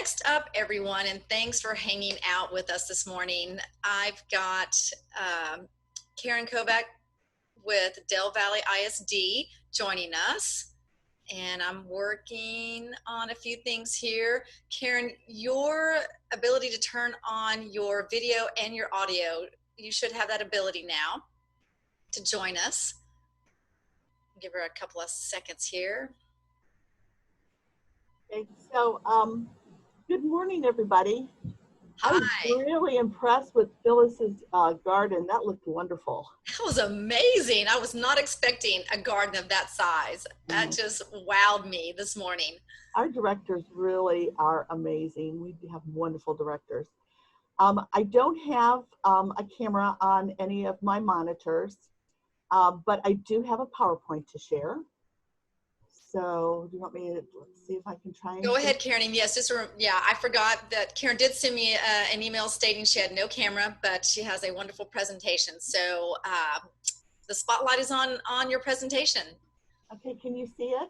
next up, everyone, and thanks for hanging out with us this morning. I've got Karen Kovach with Valle ISD joining us, and I'm working on a few things here. Karen, your ability to turn on your video and your audio, you should have that ability now to join us. Give her a couple of seconds here. Okay, so good morning, everybody. Hi. I was really impressed with Phyllis's garden. That looked wonderful. That was amazing. I was not expecting a garden of that size. That just wowed me this morning. Our directors really are amazing. We have wonderful directors. I don't have a camera on any of my monitors, but I do have a PowerPoint to share. So do you want me to, let's see if I can try and go ahead, Karen. Yes, yeah, I forgot that Karen did send me an email stating she had no camera, but she has a wonderful presentation. So the spotlight is on your presentation. Okay, can you see it?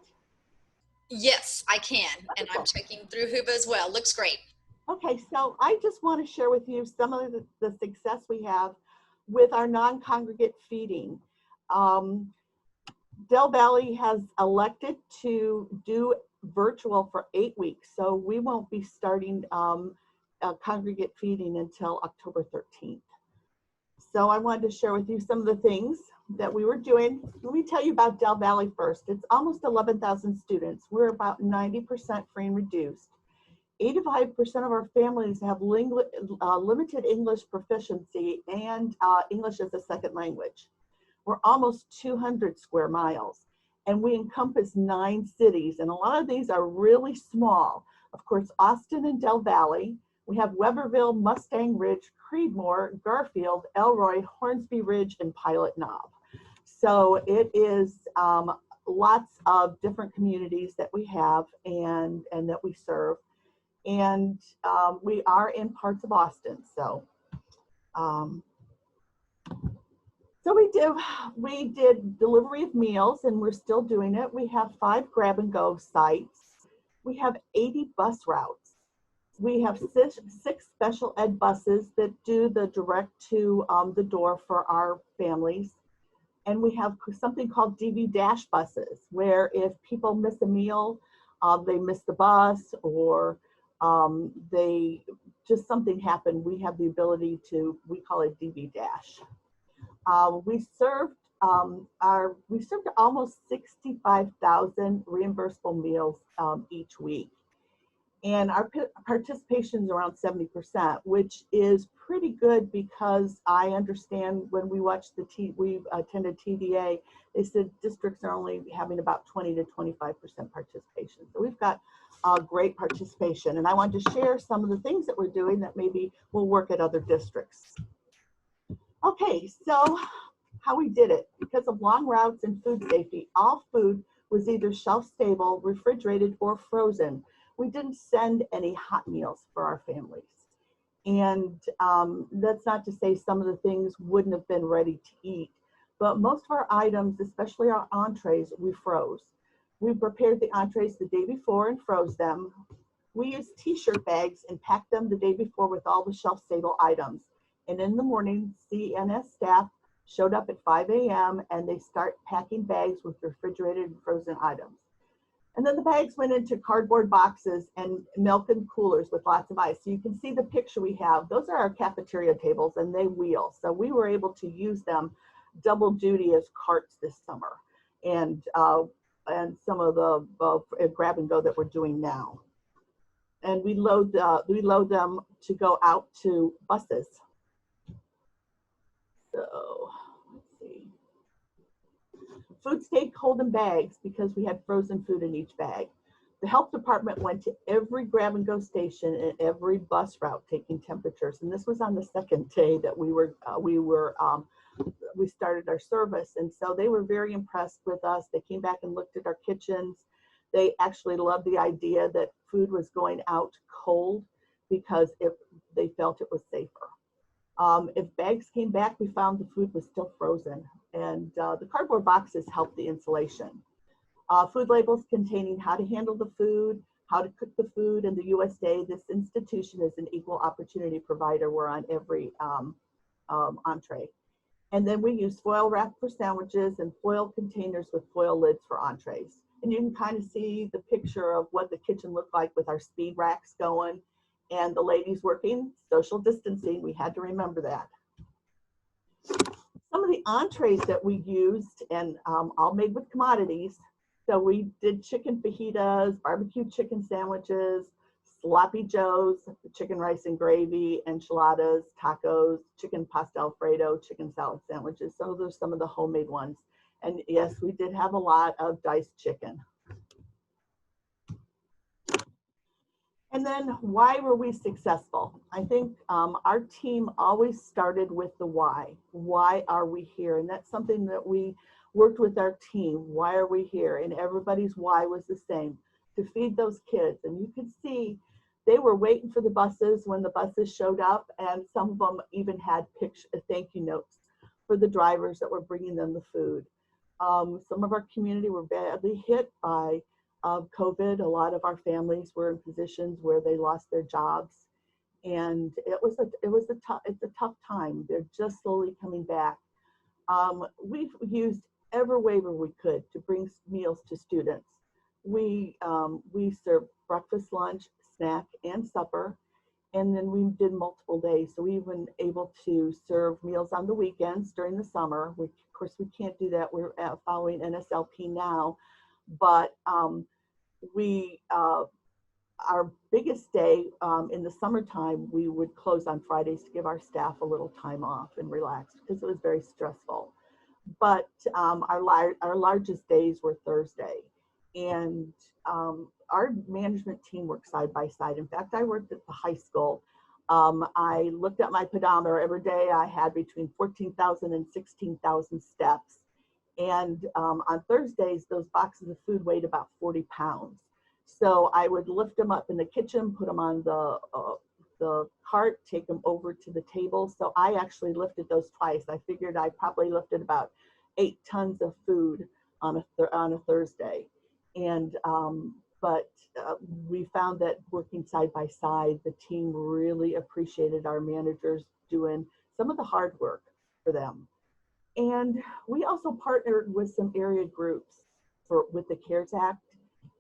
Yes, I can. Wonderful. And I'm checking through Huba as well. Looks great. Okay, so I just want to share with you some of the success we have with our non-congregate feeding. Del Valle has elected to do virtual for 8 weeks, so we won't be starting congregate feeding until October 13th. So I wanted to share with you some of the things that we were doing. Let me tell you about Del Valle first. It's almost 11,000 students. We're about 90% free and reduced. 85% of our families have limited English proficiency and English as a second language. We're almost 200 square miles, and we encompass 9 cities, and a lot of these are really small. Of course, Austin and Del Valle. We have Weberville, Mustang Ridge, Creedmoor, Garfield, Elroy, Hornsby Ridge, and Pilot Knob. So it is lots of different communities that we have and that we serve. And we are in parts of Austin, so we did delivery of meals, and we're still doing it. We have 5 grab-and-go sites. We have 80 bus routes. We have 6 special ed buses that do the direct to the door for our families. And we have something called DV Dash buses, where if people miss a meal, they miss the bus, or they just something happened, we have the ability to, we call it DV Dash. We served almost 65,000 reimbursable meals each week, and our participation is around 70%, which is pretty good, because I understand when we watched we attended TDA, they said districts are only having about 20 to 25% participation. So we've got great participation, and I wanted to share some of the things that we're doing that maybe will work at other districts. Okay, so how we did it. Because of long routes and food safety, all food was either shelf stable, refrigerated, or frozen. We didn't send any hot meals for our families. And that's not to say some of the things wouldn't have been ready to eat, but most of our items, especially our entrees, we froze. We prepared the entrees the day before and froze them. We used t-shirt bags and packed them the day before with all the shelf stable items. And in the morning, CNS staff showed up at 5 a.m. and they start packing bags with refrigerated and frozen items. And then the bags went into cardboard boxes and milk and coolers with lots of ice. So you can see the picture we have. Those are our cafeteria tables, and they wheel. So we were able to use them double duty as carts this summer, and some of the grab and go that we're doing now. And we load them to go out to buses. So let's see. Food stayed cold in bags because we had frozen food in each bag. The health department went to every grab and go station and every bus route taking temperatures. And this was on the second day that we started our service. And so they were very impressed with us. They came back and looked at our kitchens. They actually loved the idea that food was going out cold because they felt it was safer. If bags came back, we found the food was still frozen, and the cardboard boxes helped the insulation. Food labels containing how to handle the food, how to cook the food, and the USDA. This institution is an equal opportunity provider. We're on every entree. And then we use foil wrap for sandwiches and foil containers with foil lids for entrees. And you can kind of see the picture of what the kitchen looked like with our speed racks going and the ladies working, social distancing. We had to remember that. Some of the entrees that we used, and all made with commodities. So we did chicken fajitas, barbecue chicken sandwiches, sloppy joes, chicken rice and gravy, enchiladas, tacos, chicken pasta alfredo, chicken salad sandwiches. So those are some of the homemade ones. And yes, we did have a lot of diced chicken. And then why were we successful? I think our team always started with the why. Why are we here? And that's something that we worked with our team. Why are we here? And everybody's why was the same, to feed those kids. And you could see they were waiting for the buses when the buses showed up, and some of them even had thank you notes for the drivers that were bringing them the food. Some of our community were badly hit by COVID. A lot of our families were in positions where they lost their jobs, and it's a tough time. They're just slowly coming back. We've used every waiver we could to bring meals to students. We serve breakfast, lunch, snack, and supper, and then we did multiple days. So we've been able to serve meals on the weekends during the summer. Of course, we can't do that. We're following NSLP now, but our biggest day in the summertime, we would close on Fridays to give our staff a little time off and relax because it was very stressful. But our largest days were Thursday, and our management team worked side by side. In fact, I worked at the high school. I looked at my pedometer every day. I had between 14,000 and 16,000 steps. And on Thursdays, those boxes of food weighed about 40 pounds. So I would lift them up in the kitchen, put them on the cart, take them over to the table. So I actually lifted those twice. I figured I probably lifted about 8 tons of food on a Thursday. And but we found that working side by side, the team really appreciated our managers doing some of the hard work for them. And we also partnered with some area groups with the CARES Act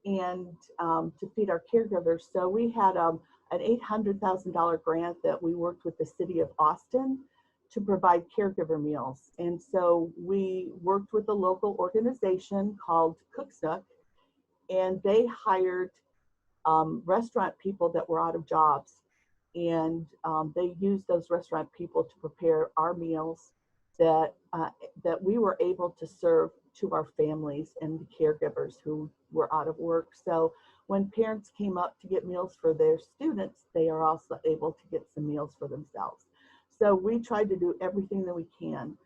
and to feed our caregivers. So we had an $800,000 grant that we worked with the city of Austin to provide caregiver meals. And so we worked with a local organization called Cooksnook, and they hired restaurant people that were out of jobs. And they used those restaurant people to prepare our meals that we were able to serve to our families and the caregivers who were out of work. So when parents came up to get meals for their students, they are also able to get some meals for themselves. So we tried to do everything that we can.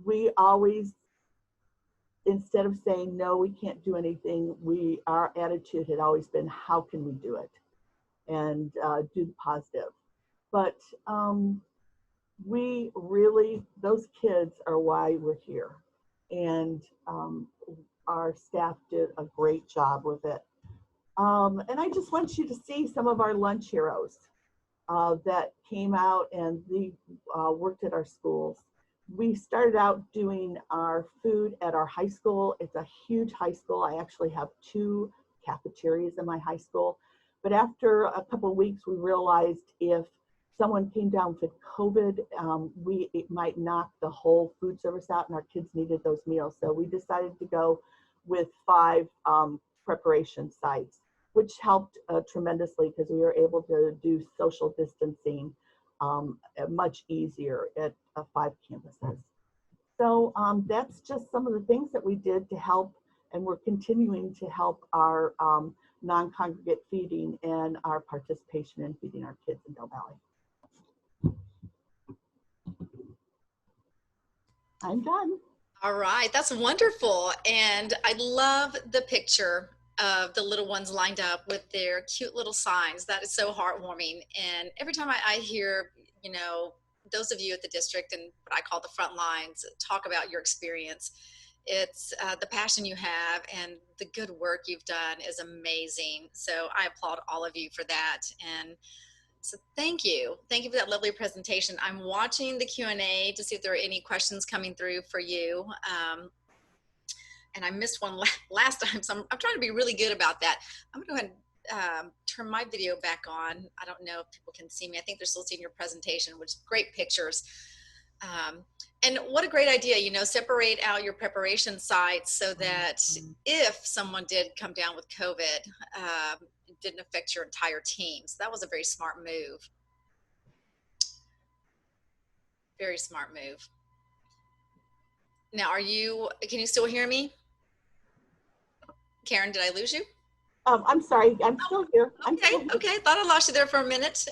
We always, instead of saying, no, we can't do anything, our attitude had always been, how can we do it? And do the positive. But we really, those kids are why we're here. And our staff did a great job with it. And I just want you to see some of our lunch heroes that came out and they worked at our schools. We started out doing our food at our high school. It's a huge high school. I actually have 2 cafeterias in my high school. But after a couple of weeks, we realized if someone came down with COVID, it might knock the whole food service out, and our kids needed those meals. So we decided to go with 5 preparation sites, which helped tremendously because we were able to do social distancing much easier at 5 campuses. So that's just some of the things that we did to help, and we're continuing to help our non-congregate feeding and our participation in feeding our kids in Del Valley. I'm done. All right, that's wonderful. And I love the picture of the little ones lined up with their cute little signs. That is so heartwarming. And every time I hear, you know, those of you at the district and what I call the front lines talk about your experience, It's the passion you have and the good work you've done is amazing. So I applaud all of you for that. And so thank you. Thank you for that lovely presentation. I'm watching the Q&A to see if there are any questions coming through for you. And I missed one last time, so I'm trying to be really good about that. I'm gonna go ahead and turn my video back on. I don't know if people can see me. I think they're still seeing your presentation, which is great pictures. And what a great idea, you know, separate out your preparation sites so that if someone did come down with COVID, it didn't affect your entire team. So that was a very smart move. Very smart move. Now, can you still hear me? Karen, did I lose you? I'm sorry, I'm still here. Okay, thought I lost you there for a minute.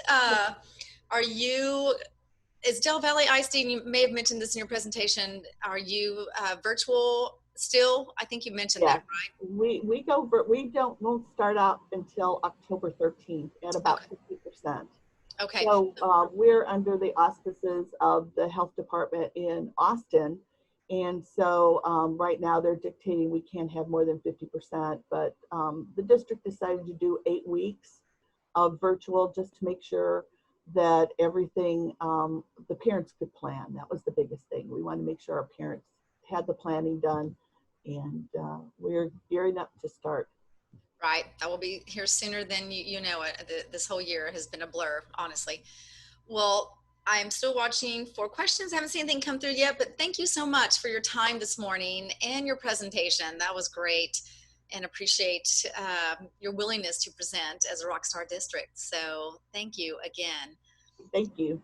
Is Del Valle ISD, and you may have mentioned this in your presentation, are you virtual still? I think you mentioned that, right? We won't start out until October 13th at about 50%. Okay. So we're under the auspices of the health department in Austin. And so right now they're dictating we can't have more than 50%, but the district decided to do 8 weeks of virtual just to make sure that everything, the parents could plan. That was the biggest thing. We wanted to make sure our parents had the planning done, and we're gearing up to start. Right, that will be here sooner than you know it. This whole year has been a blur, honestly. Well, I'm still watching for questions. I haven't seen anything come through yet, but thank you so much for your time this morning and your presentation. That was great, and appreciate your willingness to present as a Rockstar District. So thank you again. Thank you.